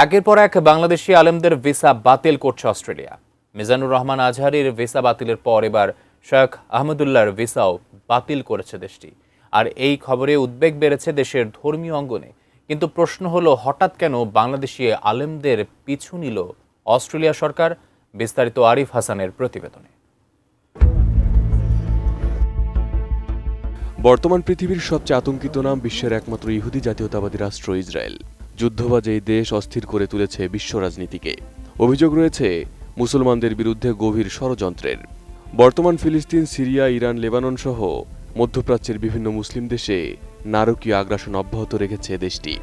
একের পর এক বাংলাদেশি আলেমদের ভিসা বাতিল করছে অস্ট্রেলিয়া। মিজানুর রহমান আজহারীর ভিসা বাতিলের পর এবার শেখ আহমদুল্লাহর ভিসাও বাতিল করেছে দেশটি। আর এই খবরে উদ্বেগ বেড়েছে দেশের ধর্মীয় অঙ্গনে। কিন্তু প্রশ্ন হলো, হঠাৎ কেন বাংলাদেশি আলেমদের পিছু নিল অস্ট্রেলিয়া সরকার? বিস্তারিত আরিফ হাসানের প্রতিবেদনে। বর্তমান পৃথিবীর সবচেয়ে আতঙ্কিত নাম বিশ্বের একমাত্র ইহুদি জাতীয়তাবাদী রাষ্ট্র ইসরায়েল। যুদ্ধবাজ এই দেশ অস্থির করে তুলেছে বিশ্ব রাজনীতিকে। অভিযোগ রয়েছে মুসলমানদের বিরুদ্ধে গভীর ষড়যন্ত্রের। বর্তমান ফিলিস্তিন, সিরিয়া, ইরান, লেবানন সহ মধ্যপ্রাচ্যের বিভিন্ন মুসলিম দেশে নারকীয় আগ্রাসন অব্যাহত রেখেছে দেশটি।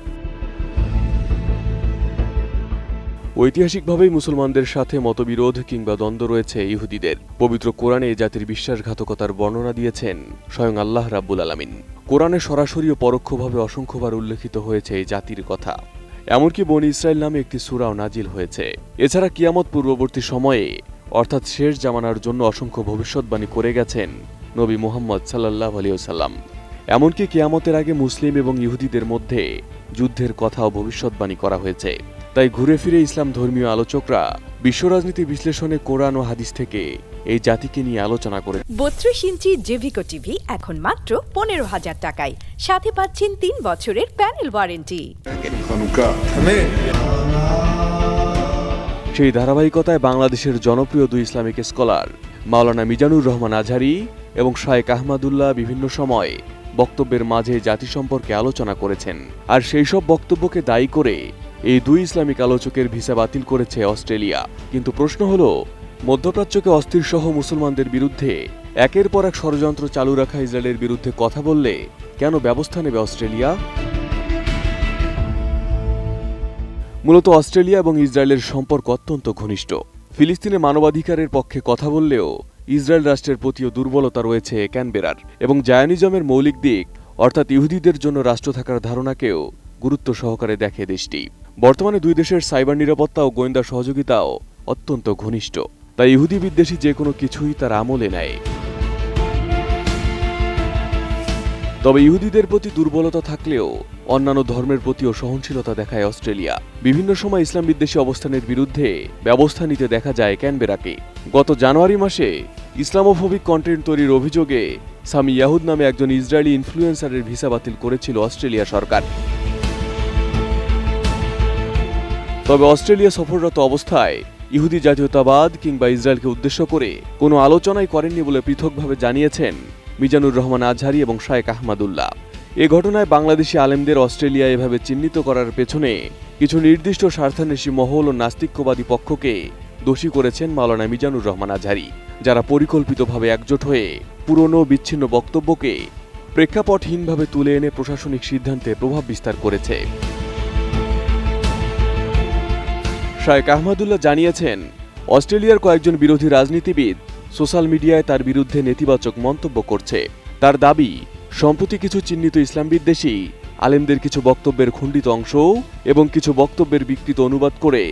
ঐতিহাসিকভাবেই মুসলমানদের সাথে মতবিরোধ কিংবা দ্বন্দ্ব রয়েছে ইহুদিদের। পবিত্র কোরআনে এই জাতির বিশ্বাসঘাতকতার বর্ণনা দিয়েছেন স্বয়ং আল্লাহ রাব্বুল আলামিন। কোরআনে সরাসরি ও পরোক্ষভাবে অসংখ্যবার উল্লেখিত হয়েছে এই জাতির কথা। এমনকি বনী ইসরায়েল নামে একটি সূরাও নাজিল হয়েছে। এছাড়া কিয়ামত পূর্ববর্তী সময়ে অর্থাৎ শেষ জামানার জন্য অসংখ্য ভবিষ্যৎবাণী করে গেছেন নবী মুহাম্মদ সাল্লাল্লাহু আলাইহি ওয়াসাল্লাম। এমনকি কিয়ামতের আগে মুসলিম এবং ইহুদিদের মধ্যে যুদ্ধের কথাও ভবিষ্যৎবাণী করা হয়েছে। তাই ঘুরে ফিরে ইসলাম ধর্মীয় আলোচকরা বিশ্ব রাজনীতি বিশ্লেষণে কোরআন ও হাদিস থেকে এই জাতিকে নিয়ে আলোচনা করে। 32 ইঞ্চি জেভিকো টিভি এখন মাত্র 15,000 টাকায়, সাথে পাচ্ছেন 3 বছরের প্যানেল ওয়ারেন্টি। সেই ধারাবাহিকতায় বাংলাদেশের জনপ্রিয় দুই ইসলামিক স্কলার মাওলানা মিজানুর রহমান আজহারী এবং শায়েখ আহমদুল্লাহ বিভিন্ন সময় বক্তব্যের মাঝে জাতি সম্পর্কে আলোচনা করেছেন। আর সেই সব বক্তব্যকে দায়ী করে এই দুই ইসলামিক আলোচকের ভিসা বাতিল করেছে অস্ট্রেলিয়া। কিন্তু প্রশ্ন হলো, মধ্যপ্রাচ্যকে অস্থির সহ মুসলমানদের বিরুদ্ধে একের পর এক ষড়যন্ত্র চালু রাখা ইসরায়েলের বিরুদ্ধে কথা বললে কেন ব্যবস্থা নেবে অস্ট্রেলিয়া? মূলত অস্ট্রেলিয়া এবং ইসরায়েলের সম্পর্ক অত্যন্ত ঘনিষ্ঠ। ফিলিস্তিনে মানবাধিকারের পক্ষে কথা বললেও ইসরায়েল রাষ্ট্রের প্রতিও দুর্বলতা রয়েছে ক্যানবেরার, এবং জায়নিজমের মৌলিক দিক অর্থাৎ ইহুদিদের জন্য রাষ্ট্র থাকার ধারণাকেও গুরুত্ব সহকারে দেখে দেশটি। বর্তমানে দুই দেশের সাইবার নিরাপত্তা ও গোয়েন্দা সহযোগিতাও অত্যন্ত ঘনিষ্ঠ। তাই ইহুদি বিদ্বেষী যে কোনো কিছুই তার আমলে নেয়। তবে ইহুদিদের প্রতি দুর্বলতা থাকলেও অন্যান্য ধর্মের প্রতিও সহনশীলতা দেখায় অস্ট্রেলিয়া। বিভিন্ন সময় ইসলাম বিদ্বেষী অবস্থানের বিরুদ্ধে ব্যবস্থা নিতে দেখা যায় ক্যানবেরাকে। গত জানুয়ারি মাসে ইসলামোফোবিক কন্টেন্ট তৈরির অভিযোগে সামি ইয়াহুদ নামে একজন ইসরায়েলি ইনফ্লুয়েন্সারের ভিসা বাতিল করেছিল অস্ট্রেলিয়া সরকার। তবে অস্ট্রেলিয়া সফররত অবস্থায় ইহুদি জাতীয়তাবাদ কিংবা ইসরায়েলকে উদ্দেশ্য করে কোনো আলোচনাই করেননি বলে পৃথকভাবে জানিয়েছেন মিজানুর রহমান আজহারী এবং শায়েখ আহমদুল্লাহ। এ ঘটনায় বাংলাদেশি আলেমদের অস্ট্রেলিয়া এভাবে চিহ্নিত করার পেছনে কিছু নির্দিষ্ট স্বার্থান্বেষী মহল ও নাস্তিক্যবাদী পক্ষকে দোষী করেছেন মাওলানা মিজানুর রহমান আজহারী, যারা পরিকল্পিতভাবে একজোট হয়ে পুরনো বিচ্ছিন্ন বক্তব্যকে প্রেক্ষাপটহীনভাবে তুলে এনে প্রশাসনিক সিদ্ধান্তে প্রভাব বিস্তার করেছে। শায়েখ আহমদুল্লাহ জানিয়েছেন, অস্ট্রেলিয়ার কয়েকজন বিরোধী রাজনীতিবিদ সোশ্যাল মিডিয়ায় তার বিরুদ্ধে নেতিবাচক মন্তব্য করছে। তার দাবি, সম্প্রতি কিছু চিহ্নিত ইসলাম বিদ্বেষী আলেমদের কিছু বক্তব্যের খণ্ডিত অংশ এবং কিছু বক্তব্যের বিকৃত অনুবাদ করে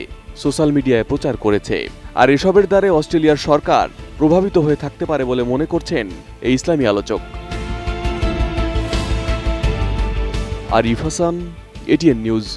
সোশ্যাল মিডিয়ায় প্রচার করেছে। আর এসবের দ্বারা অস্ট্রেলিয়ার সরকার প্রভাবিত হয়ে থাকতে পারে বলে মনে করছেন এই ইসলামী আলোচক। Arif Hasan, ATN news.